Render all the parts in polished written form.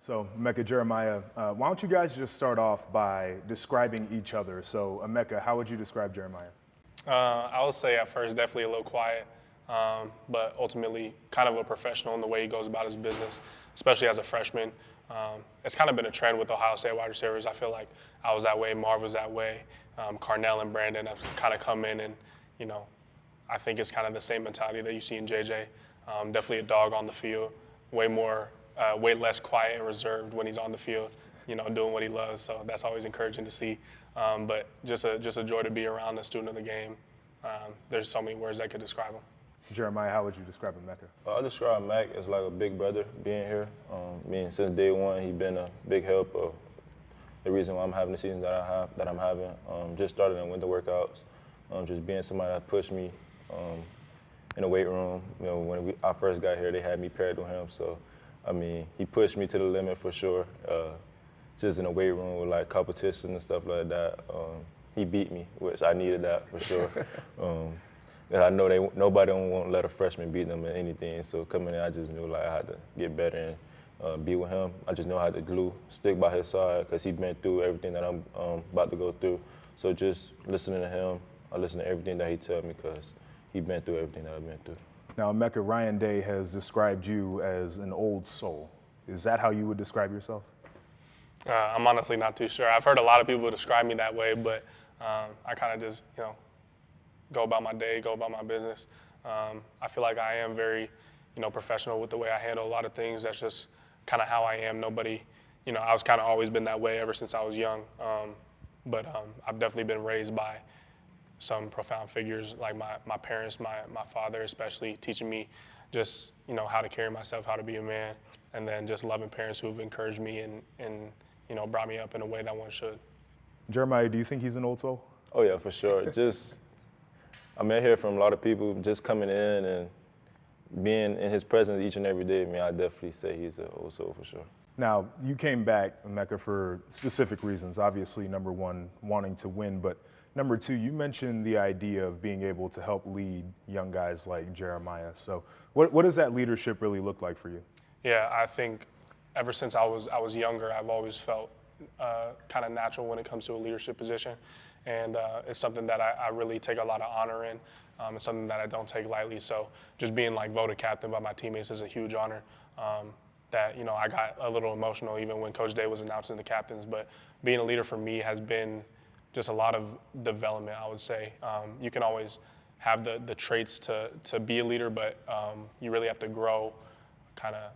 So, Emeka, Jeremiah, why don't you guys just start off by describing each other? So, Emeka, how would you describe Jeremiah? I would say at first definitely a little quiet, but ultimately kind of a professional in the way he goes about his business, especially as a freshman. It's kind of been a trend with Ohio State wide receivers. I feel like I was that way, Marv was that way, Carnell and Brandon have kind of come in and, I think it's kind of the same mentality that you see in JJ. Definitely a dog on the field, way less quiet and reserved when he's on the field, doing what he loves. So that's always encouraging to see. But just a joy to be around the student of the game. There's so many words that could describe him. Jeremiah, how would you describe Emeka? I describe Mac as like a big brother being here. Since day one, he's been a big help of the reason why I'm having the season that I'm having. Just started in winter workouts, just being somebody that pushed me in the weight room. When I first got here, they had me paired with him. So, he pushed me to the limit for sure. Just in the weight room with like competition and stuff like that. He beat me, which I needed that for sure. And I know nobody won't let a freshman beat them in anything. So coming in, I just knew like I had to get better and be with him. I just know how to stick by his side because he's been through everything that I'm about to go through. So just listening to him, I listen to everything that he tells me because he's been through everything that I've been through. Now, Emeka, Ryan Day has described you as an old soul. Is that how you would describe yourself? I'm honestly not too sure. I've heard a lot of people describe me that way, but I kind of just, go about my day, go about my business. I feel like I am very, professional with the way I handle a lot of things. That's just kind of how I am. Nobody, I was kind of always been that way ever since I was young. But I've definitely been raised by some profound figures like my parents, my father especially, teaching me just, how to carry myself, how to be a man, and then just loving parents who've encouraged me and brought me up in a way that one should. Jeremiah, do you think he's an old soul? Oh yeah, for sure. I hear from a lot of people just coming in and being in his presence each and every day. I definitely say he's an old soul for sure. Now, you came back, Emeka, for specific reasons. Obviously, number one, wanting to win, but number two, you mentioned the idea of being able to help lead young guys like Jeremiah. So what does that leadership really look like for you? Yeah, I think ever since I was younger, I've always felt kind of natural when it comes to a leadership position. And it's something that I really take a lot of honor in. It's something that I don't take lightly. So just being voted captain by my teammates is a huge honor. I got a little emotional even when Coach Day was announcing the captains. But being a leader for me has been just a lot of development, I would say. You can always have the traits to be a leader, but you really have to grow kind of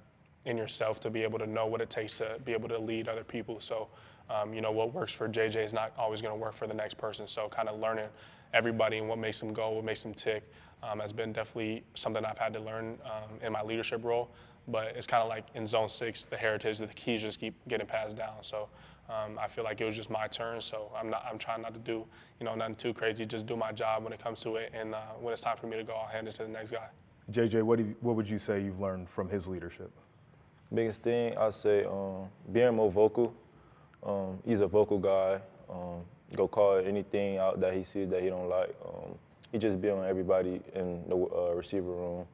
in yourself to be able to know what it takes to be able to lead other people. So, what works for JJ is not always going to work for the next person. So kind of learning everybody and what makes them go, what makes them tick has been definitely something I've had to learn in my leadership role. But it's kind of like in Zone 6, the heritage, the keys just keep getting passed down. So I feel like it was just my turn. So I'm trying not to do, nothing too crazy, just do my job when it comes to it. And when it's time for me to go, I'll hand it to the next guy. JJ, what would you say you've learned from his leadership? Biggest thing, I'd say being more vocal. He's a vocal guy. Go call anything out that he sees that he don't like. He just be on everybody in the receiver room.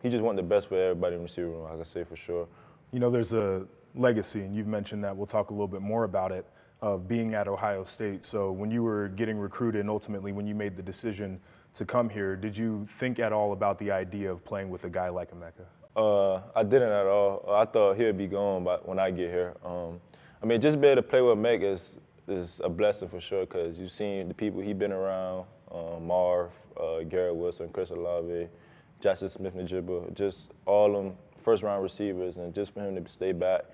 He just want the best for everybody in the receiver room, I can say for sure. There's a legacy, and you've mentioned that. We'll talk a little bit more about it, of being at Ohio State. So when you were getting recruited and ultimately when you made the decision to come here, did you think at all about the idea of playing with a guy like Emeka? I didn't at all. I thought he would be gone when I get here. Just being able to play with Meg is a blessing for sure because you've seen the people he's been around, Marv, Garrett Wilson, Chris Olave, Jackson Smith-Njigba, just all them first-round receivers, and just for him to stay back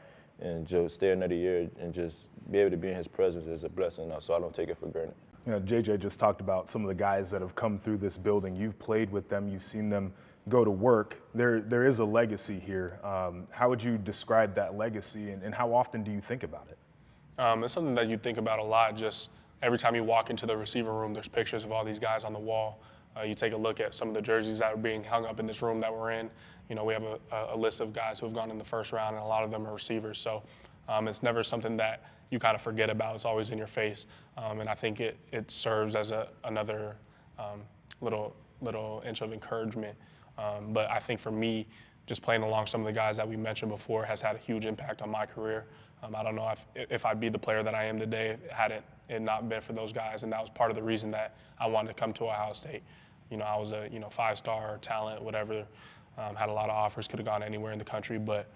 and just stay another year and just be able to be in his presence is a blessing now, so I don't take it for granted. JJ just talked about some of the guys that have come through this building. You've played with them. You've seen them go to work. There is a legacy here. How would you describe that legacy, and how often do you think about it? It's something that you think about a lot. Just every time you walk into the receiver room, there's pictures of all these guys on the wall. You take a look at some of the jerseys that are being hung up in this room that we're in. We have a list of guys who have gone in the first round, and a lot of them are receivers. So it's never something that you kind of forget about. It's always in your face. And I think it serves as another little inch of encouragement. But I think for me, just playing along some of the guys that we mentioned before has had a huge impact on my career. I don't know if I'd be the player that I am today had it not been for those guys, and that was part of the reason that I wanted to come to Ohio State. I was a 5-star talent, whatever, had a lot of offers, could have gone anywhere in the country, but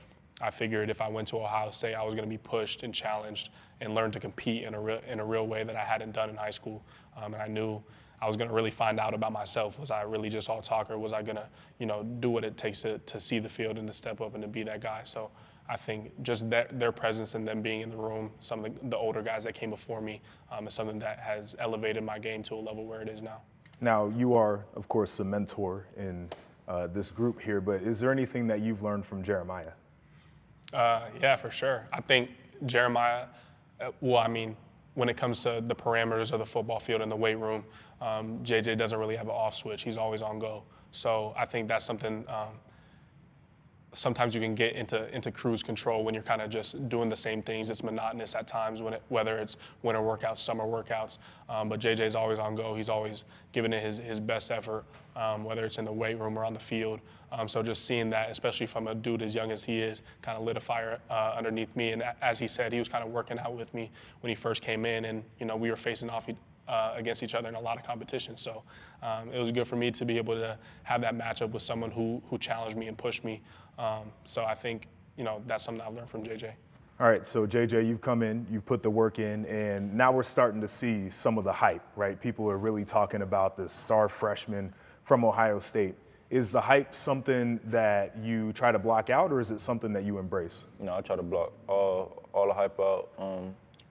I figured if I went to Ohio State, I was going to be pushed and challenged and learn to compete in a real way that I hadn't done in high school, and I knew I was going to really find out about myself. Was I really just all talk, or was I going to, do what it takes to see the field and to step up and to be that guy? So I think just their presence and them being in the room, some of the older guys that came before me, is something that has elevated my game to a level where it is now. Now, you are, of course, a mentor in this group here, but is there anything that you've learned from Jeremiah? Yeah, for sure. I think Jeremiah, when it comes to the parameters of the football field and the weight room, JJ doesn't really have an off switch. He's always on go. So I think that's something sometimes you can get into cruise control when you're kind of just doing the same things. It's monotonous at times, whether it's winter workouts, summer workouts. But JJ's always on go. He's always giving it his best effort, whether it's in the weight room or on the field. So just seeing that, especially from a dude as young as he is, kind of lit a fire underneath me. And as he said, he was kind of working out with me when he first came in, and we were facing off against each other in a lot of competition. So it was good for me to be able to have that matchup with someone who challenged me and pushed me. So I think, that's something I've learned from JJ. All right, so JJ, you've come in, you've put the work in, and now we're starting to see some of the hype, right? People are really talking about this star freshman from Ohio State. Is the hype something that you try to block out, or is it something that you embrace? I try to block all the hype out.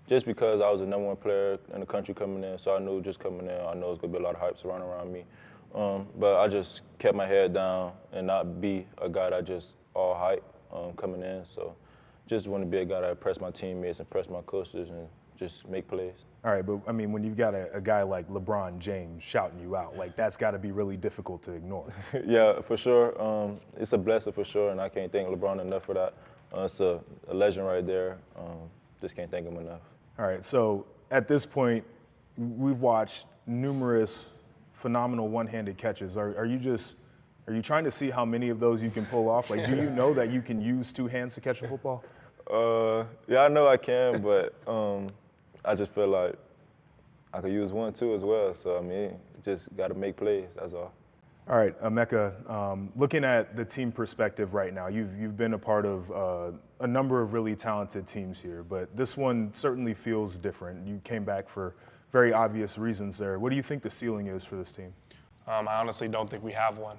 Just because I was the #1 player in the country coming in, so I knew just coming in, I know it's gonna be a lot of hype surrounding around me. But I just kept my head down and not be a guy that just all hype coming in. So just want to be a guy that impress my teammates, impress my coaches, and just make plays. All right, but when you've got a guy like LeBron James shouting you out, that's got to be really difficult to ignore. Yeah, for sure. It's a blessing for sure, and I can't thank LeBron enough for that. It's a legend right there. Just can't thank him enough. All right, so at this point, we've watched numerous phenomenal one-handed catches. Are you trying to see how many of those you can pull off? Do you know that you can use 2 hands to catch a football? Yeah, I know I can, but I just feel like I could use 1 too as well. So just got to make plays. That's all. All right, Emeka, looking at the team perspective right now, you've been a part of a number of really talented teams here, but this one certainly feels different. You came back for very obvious reasons there. What do you think the ceiling is for this team? I honestly don't think we have one.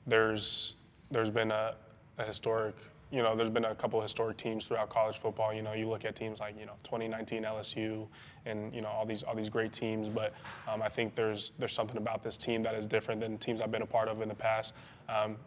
There's been a historic, there's been a couple of historic teams throughout college football. You look at teams like 2019 LSU and all these great teams. But I think there's something about this team that is different than teams I've been a part of in the past.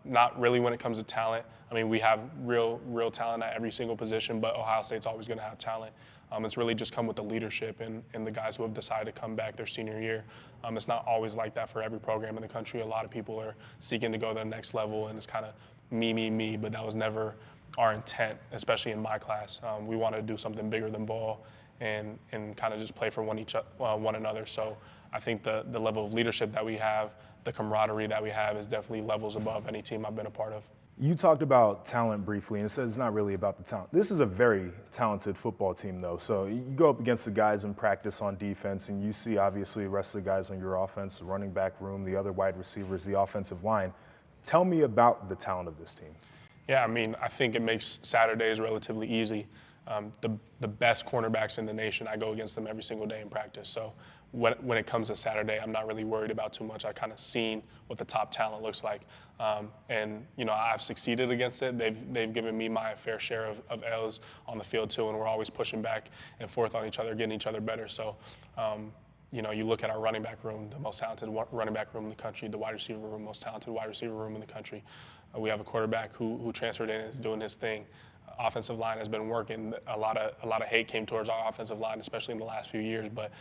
Not really when it comes to talent. We have real talent at every single position, but Ohio State's always going to have talent. It's really just come with the leadership and the guys who have decided to come back their senior year. It's not always like that for every program in the country. A lot of people are seeking to go to the next level, and it's kind of me, but that was never our intent, especially in my class. We wanted to do something bigger than ball and kind of just play for one another. So I think the level of leadership that we have, the camaraderie that we have is definitely levels above any team I've been a part of. You talked about talent briefly, and it says it's not really about the talent. This is a very talented football team, though. So you go up against the guys in practice on defense, and you see, obviously, the rest of the guys on your offense, the running back room, the other wide receivers, the offensive line. Tell me about the talent of this team. Yeah, I think it makes Saturdays relatively easy. The best cornerbacks in the nation, I go against them every single day in practice. So when it comes to Saturday, I'm not really worried about too much. I've kind of seen what the top talent looks like. And I've succeeded against it. They've given me my fair share of L's on the field too, and we're always pushing back and forth on each other, getting each other better. So, you look at our running back room, the most talented running back room in the country, the wide receiver room, most talented wide receiver room in the country. We have a quarterback who transferred in and is doing his thing. Offensive line has been working. A lot of hate came towards our offensive line, especially in the last few years, but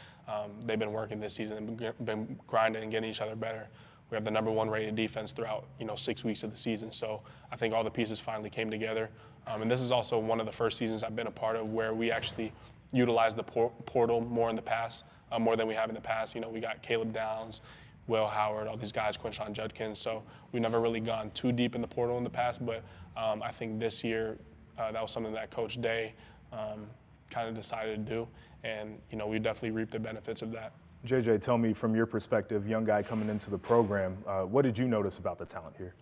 they've been working this season and been grinding and getting each other better. We have the #1 rated defense throughout 6 weeks of the season, so I think all the pieces finally came together. And this is also one of the first seasons I've been a part of where we actually utilized the portal more in the past, more than we have in the past. We got Caleb Downs, Will Howard, all these guys, Quinshon Judkins. So we've never really gone too deep in the portal in the past, but I think this year that was something that Coach Day kind of decided to do, and we definitely reaped the benefits of that. JJ, tell me from your perspective, young guy coming into the program, what did you notice about the talent here?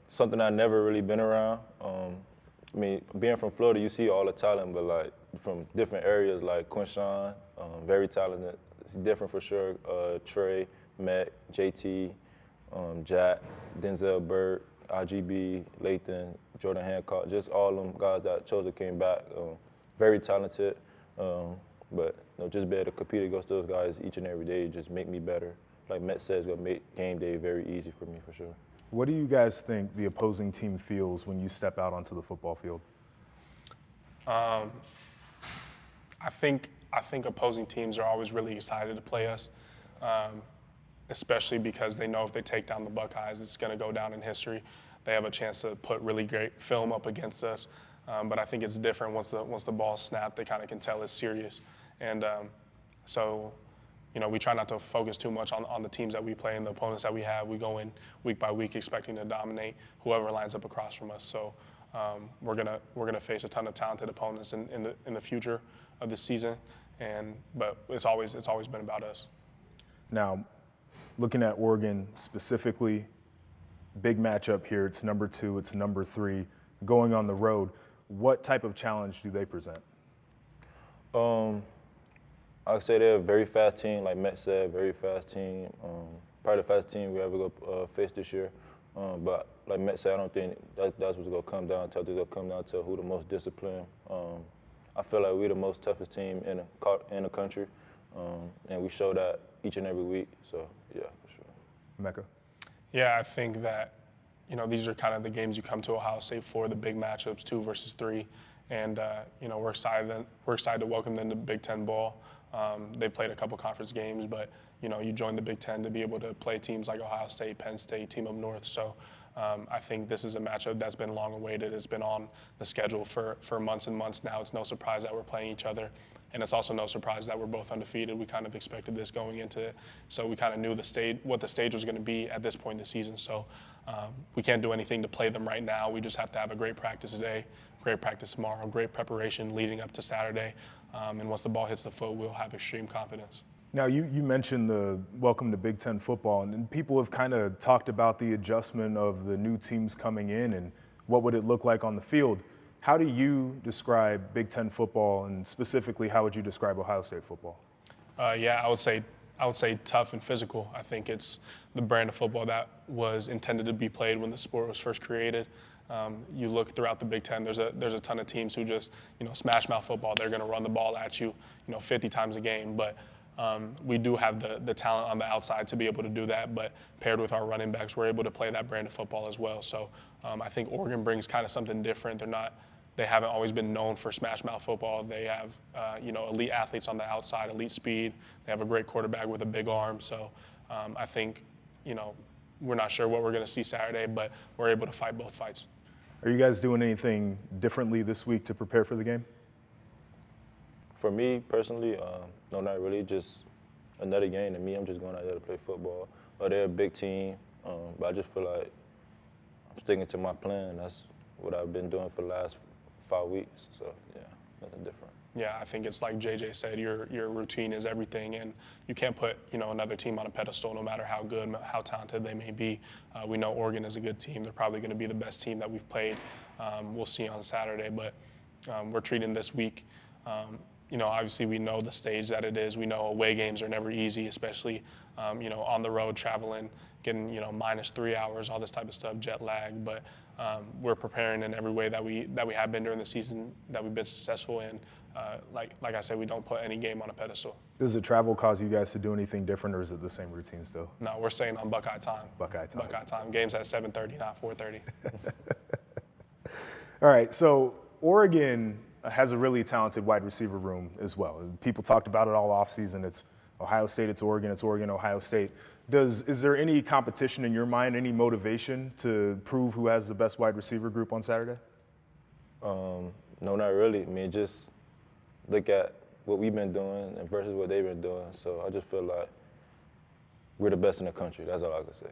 Something I've never really been around. I mean, being from Florida, you see all the talent, but like from different areas, like Quinshon, very talented. It's different for sure. Trey, Matt, JT, Jack, Denzel Burt, IGB, Lathan, Jordan Hancock, just all them guys that chose to came back. Very talented, but just be able to compete against those guys each and every day just make me better. Like Matt says, it's gonna make game day very easy for me for sure. What do you guys think the opposing team feels when you step out onto the football field? I think opposing teams are always really excited to play us, especially because they know if they take down the Buckeyes, it's going to go down in history. They have a chance to put really great film up against us, but I think it's different once the ball's snapped. They kind of can tell it's serious, and so we try not to focus too much on the teams that we play and the opponents that we have. We go in week by week expecting to dominate whoever lines up across from us. So we're gonna face a ton of talented opponents in the future of the season, but it's always been about us. Now, looking at Oregon specifically, big matchup here. It's number 2, it's number 3, going on the road. What type of challenge do they present? I would say they're a very fast team, like Matt said, very fast team. Probably the fastest team we ever go face this year. But like Matt said, I don't think that's what's going to come down to. It's going to come down to who the most disciplined. I feel like we're the most toughest team in the country, and we show that each and every week. So yeah, for sure. Emeka? Yeah, I think that these are kind of the games you come to Ohio State for, the big matchups, 2 versus 3, and we're excited to welcome them to Big Ten ball. They've played a couple conference games, but you join the Big Ten to be able to play teams like Ohio State, Penn State, Team Up North. So I think this is a matchup that's been long awaited. It's been on the schedule for months and months now. It's no surprise that we're playing each other, and it's also no surprise that we're both undefeated. We kind of expected this going into it, so we kind of knew what the stage was going to be at this point in the season. So we can't do anything to play them right now. We just have to have a great practice today, great practice tomorrow, great preparation leading up to Saturday. And once the ball hits the foot, we'll have extreme confidence. Now, you mentioned the welcome to Big Ten football, and people have kind of talked about the adjustment of the new teams coming in and what would it look like on the field. How do you describe Big Ten football, and specifically, how would you describe Ohio State football? Yeah, I would say tough and physical. I think it's the brand of football that was intended to be played when the sport was first created. You look throughout the Big Ten, there's a ton of teams who just, smash mouth football. They're going to run the ball at you, 50 times a game. But we do have the talent on the outside to be able to do that. But paired with our running backs, we're able to play that brand of football as well. So I think Oregon brings kind of something different. They haven't always been known for smash mouth football. They have, elite athletes on the outside, elite speed. They have a great quarterback with a big arm. So I think, we're not sure what we're going to see Saturday, but we're able to fight both fights. Are you guys doing anything differently this week to prepare for the game? For me personally, no, not really. Just another game to me. I'm just going out there to play football. They're a big team, but I just feel like I'm sticking to my plan. That's what I've been doing for the last 5 weeks. So yeah, nothing different. Yeah, I think it's like JJ said, your routine is everything, and you can't put another team on a pedestal no matter how good, how talented they may be. We know Oregon is a good team. They're probably going to be the best team that we've played. We'll see on Saturday, but we're treating this week. Obviously we know the stage that it is. We know away games are never easy, especially on the road, traveling, getting -3 hours, all this type of stuff, jet lag. But we're preparing in every way that we have been during the season, that we've been successful in. Like I said, we don't put any game on a pedestal. Does the travel cause you guys to do anything different, or is it the same routine still? No, we're staying on Buckeye time. Buckeye time. Buckeye time. Game's at 7:30, not 4:30. All right, so Oregon has a really talented wide receiver room as well. People talked about it all offseason. It's Ohio State, it's Oregon, Ohio State. Is there any competition in your mind, any motivation to prove who has the best wide receiver group on Saturday? No, not really. I mean, just look at what we've been doing and versus what they've been doing. So I just feel like we're the best in the country. That's all I can say.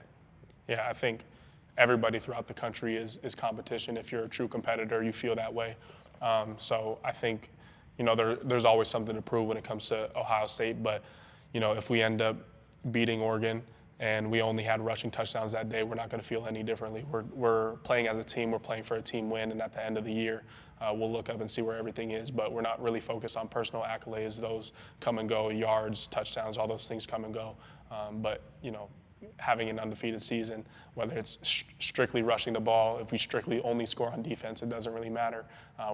Yeah, I think everybody throughout the country is competition. If you're a true competitor, you feel that way. So I think, there's always something to prove when it comes to Ohio State. But, if we end up beating Oregon and we only had rushing touchdowns that day, we're not going to feel any differently. We're playing as a team. We're playing for a team win. And at the end of the year, we'll look up and see where everything is. But we're not really focused on personal accolades. Those come and go, yards, touchdowns, all those things come and go. But having an undefeated season, whether it's strictly rushing the ball, if we strictly only score on defense, it doesn't really matter.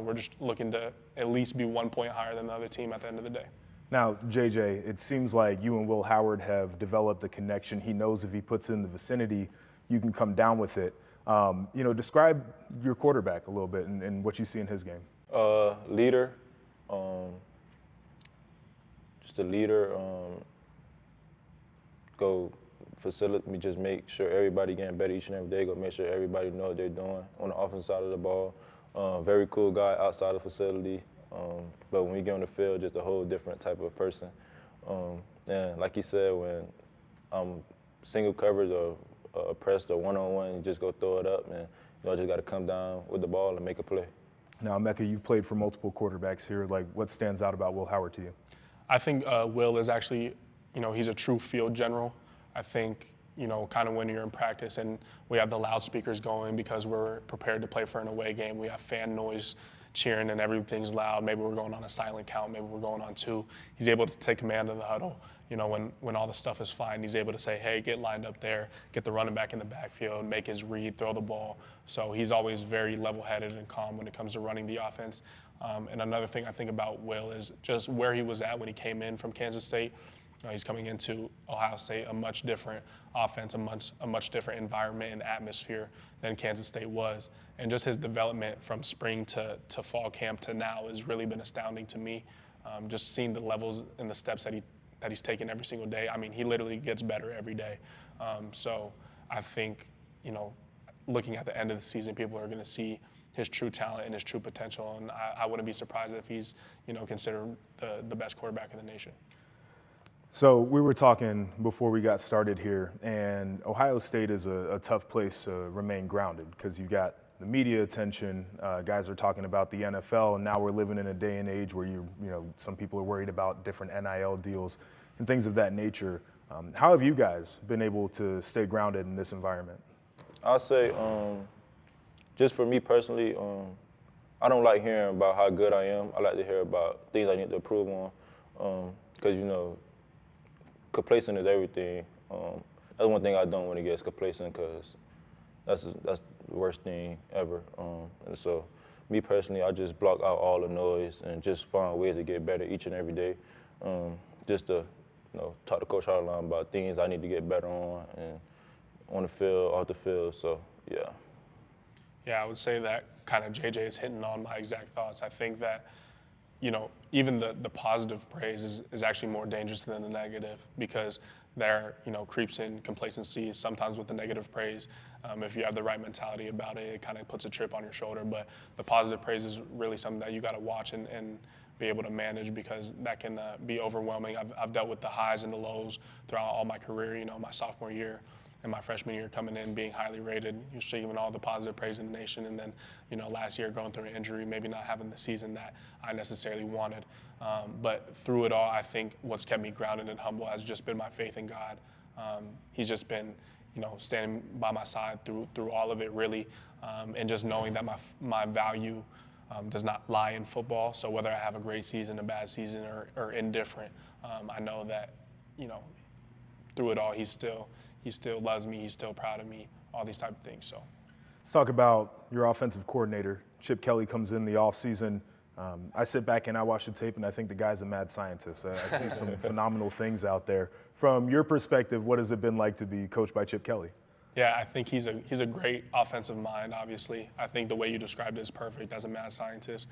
We're just looking to at least be 1 point higher than the other team at the end of the day. Now, JJ, it seems like you and Will Howard have developed a connection. He knows if he puts it in the vicinity, you can come down with it. Describe your quarterback a little bit and what you see in his game. Leader, just a leader. Go facilitate me, just make sure everybody getting better each and every day. Go make sure everybody know what they're doing on the offensive side of the ball. Very cool guy outside the facility. But when we get on the field, just a whole different type of person. And like he said, when I'm single coverage or pressed or one-on-one, you just go throw it up, and I just got to come down with the ball and make a play. Now, Emeka, you've played for multiple quarterbacks here. Like, what stands out about Will Howard to you? I think Will is actually, he's a true field general. I think, kind of when you're in practice and we have the loudspeakers going because we're prepared to play for an away game, we have fan noise cheering and everything's loud. Maybe we're going on a silent count. Maybe we're going on 2. He's able to take command of the huddle. When all the stuff is flying, he's able to say, hey, get lined up there, get the running back in the backfield, make his read, throw the ball. So he's always very level-headed and calm when it comes to running the offense. And another thing I think about Will is just where he was at when he came in from Kansas State. He's coming into Ohio State, a much different offense, a much different environment and atmosphere than Kansas State was. And just his development from spring to fall camp to now has really been astounding to me. Just seeing the levels and the steps that he's taken every single day. I mean, he literally gets better every day. So I think, looking at the end of the season, people are going to see his true talent and his true potential. And I wouldn't be surprised if he's, considered the best quarterback in the nation. So we were talking before we got started here, and Ohio State is a tough place to remain grounded because you've got the media attention. Guys are talking about the NFL, and now we're living in a day and age where some people are worried about different NIL deals and things of that nature. How have you guys been able to stay grounded in this environment? I'll say, just for me personally, I don't like hearing about how good I am. I like to hear about things I need to improve on, because complacent is everything. That's one thing I don't want to get is complacent, because that's the worst thing ever. And so, me personally, I just block out all the noise and just find ways to get better each and every day. Just to, talk to Coach Harlan about things I need to get better on, and on the field, off the field. So, yeah. Yeah, I would say that kind of JJ is hitting on my exact thoughts. I think that, even the positive praise is actually more dangerous than the negative, because there, creeps in complacency sometimes with the negative praise. If you have the right mentality about it, it kind of puts a chip on your shoulder. But the positive praise is really something that you got to watch and be able to manage, because that can be overwhelming. I've dealt with the highs and the lows throughout all my career, my sophomore year and my freshman year coming in, being highly rated, receiving all the positive praise in the nation, and then, last year going through an injury, maybe not having the season that I necessarily wanted. But through it all, I think what's kept me grounded and humble has just been my faith in God. He's just been, standing by my side through all of it, really, and just knowing that my value does not lie in football. So whether I have a great season, a bad season, or indifferent, I know that, through it all, he still loves me, he's still proud of me, all these type of things. So let's talk about your offensive coordinator. Chip Kelly comes in the offseason. I sit back and I watch the tape, and I think the guy's a mad scientist. I see some phenomenal things out there. From your perspective, what has it been like to be coached by Chip Kelly? Yeah, I think he's a great offensive mind, obviously. I think the way you described it is perfect as a mad scientist.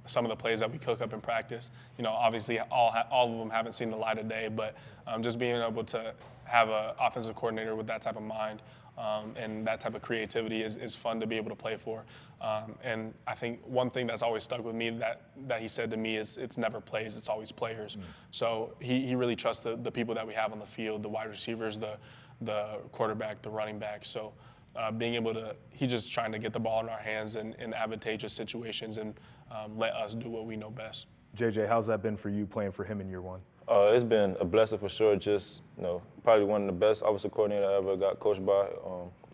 Some of the plays that we cook up in practice, obviously all of them haven't seen the light of day, but just being able to have an offensive coordinator with that type of mind, and that type of creativity is fun to be able to play for. And I think one thing that's always stuck with me that he said to me is it's never plays, it's always players. So he really trusts the people that we have on the field, the wide receivers, the quarterback, the running back. So being able to, he's just trying to get the ball in our hands in advantageous situations and let us do what we know best. JJ, how's that been for you playing for him in year one? It's been a blessing for sure. Just, probably one of the best offensive coordinator I ever got coached by.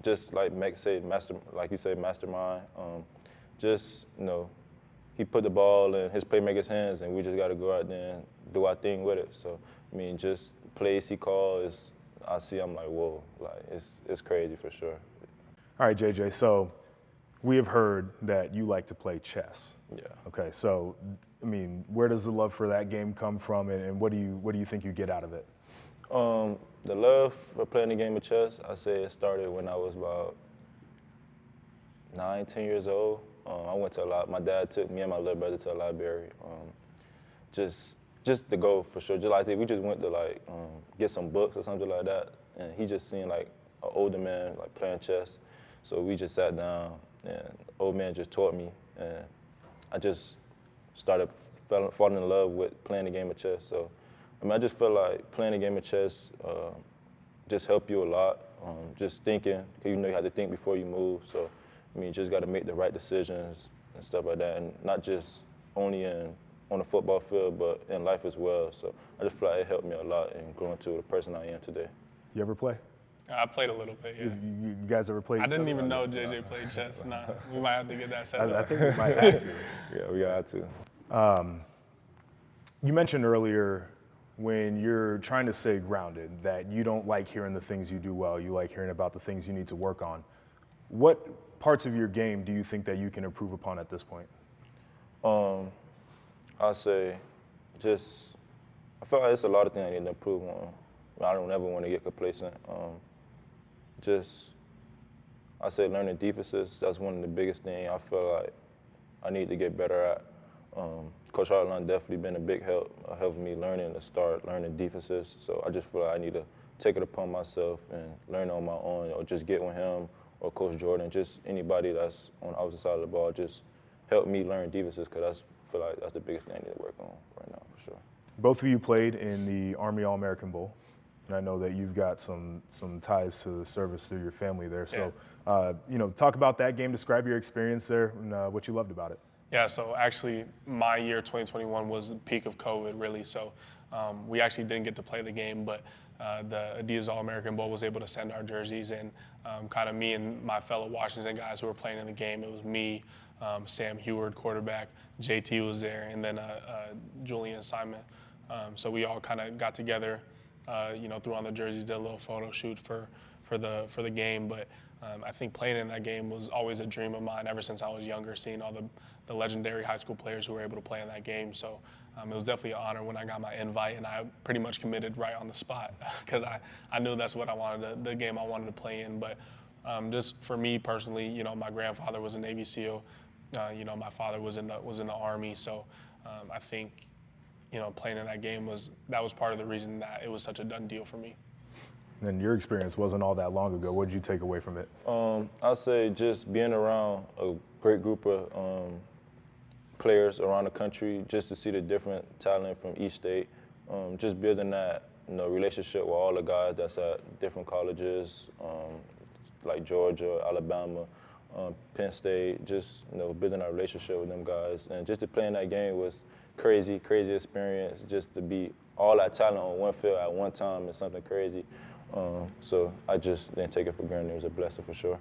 Just like Meg said, like you said, mastermind. Just, he put the ball in his playmakers' hands, and we just got to go out there and do our thing with it. So, I mean, just plays he calls, I see, I'm like, whoa, like it's crazy for sure. All right, JJ, so we have heard that you like to play chess. Yeah. Okay, so, I mean, where does the love for that game come from, and what do you think you get out of it? The love for playing the game of chess, I say it started when I was about 9, 10 years old. I went to my dad took me and my little brother to a library. Just to go for sure. Just like that, we just went to get some books or something like that, and he just seen like an older man like playing chess. So we just sat down, and old man just taught me, and I just started falling in love with playing the game of chess. So, I mean, I just feel like playing the game of chess just help you a lot. Just thinking, because you have to think before you move. So, I mean, you just got to make the right decisions and stuff like that, and not just only on the football field, but in life as well. So I just feel like it helped me a lot in growing to the person I am today. You ever play? I played a little bit, yeah. You guys ever played? I didn't even know JJ played chess. Nah, we might have to get that set up. I think we might have to. Yeah, we got to. You mentioned earlier when you're trying to stay grounded that you don't like hearing the things you do well. You like hearing about the things you need to work on. What parts of your game do you think that you can improve upon at this point? I'll say I feel like there's a lot of things I need to improve on. I don't ever want to get complacent. I say learning defenses, that's one of the biggest things I feel like I need to get better at. Coach Hartline definitely been a big help, helping me learning to start learning defenses. So I just feel like I need to take it upon myself and learn on my own, or just get with him or Coach Jordan, just anybody that's on the opposite side of the ball, just help me learn defenses, because I feel like that's the biggest thing I need to work on right now, for sure. Both of you played in the Army All-American Bowl, and I know that you've got some ties to the service through your family there. So, talk about that game, describe your experience there, and what you loved about it. Yeah, so actually my year 2021 was the peak of COVID, really. So we actually didn't get to play the game, but the Adidas All-American Bowl was able to send our jerseys, and kind of me and my fellow Washington guys who were playing in the game. It was me, Sam Heward, quarterback, JT was there, and then Julian Simon. So we all kind of got together, threw on the jerseys, did a little photo shoot for the game. But I think playing in that game was always a dream of mine ever since I was younger, seeing all the legendary high school players who were able to play in that game. So it was definitely an honor when I got my invite, and I pretty much committed right on the spot because I knew that's what I wanted, the game I wanted to play in. But just for me personally, my grandfather was a Navy SEAL. My father was in the Army. So I think, playing in that game was part of the reason that it was such a done deal for me. And your experience wasn't all that long ago. What did you take away from it? I'd say just being around a great group of players around the country, just to see the different talent from each state, just building that relationship with all the guys that's at different colleges, like Georgia, Alabama, Penn State, just building our relationship with them guys. And just to play in that game was crazy experience. Just to be all that talent on one field at one time is something crazy. So I just didn't take it for granted. It was a blessing for sure.